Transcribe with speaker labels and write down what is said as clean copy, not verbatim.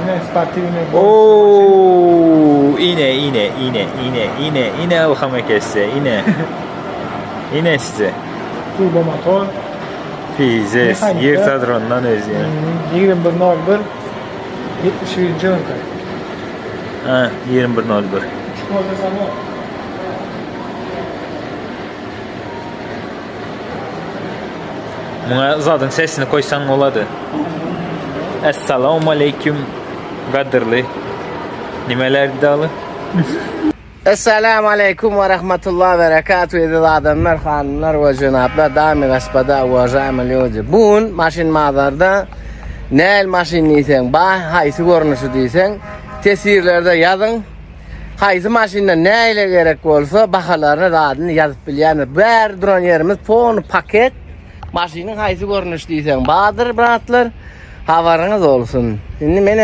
Speaker 1: Yine sportivine.
Speaker 2: Oo, yine o hamekesse, yine. Yine size.
Speaker 1: Turbo motor.
Speaker 2: Fizes,
Speaker 1: Mekanik
Speaker 2: yer
Speaker 1: ya.
Speaker 2: tadrondan özgün.
Speaker 1: 2101 71. jönka.
Speaker 2: Ha, 2101.
Speaker 1: Şurada sana.
Speaker 2: Buna zaten sesini koysan oladı. Esselamu aleyküm Kadirli. Nimeler iddialı?
Speaker 3: Esselamu aleyküm ve rahmetullahi ve berekatuhu edil adamlar, hanımlar ve cenablar, dami gaspada ve jamil yolcu. Bugün maşin mağazarda neyel maşin diysen, haysi görünüşü diysen, tesirlerde yazın. Haysi maşinde neyle gerek olsa bakalarını da adını yazıp bilen. Ber duran yerimiz fon paket. Maşinin haysi görünüşü diysen, Bahadır Bratlar, havarınız olsun. Şimdi benim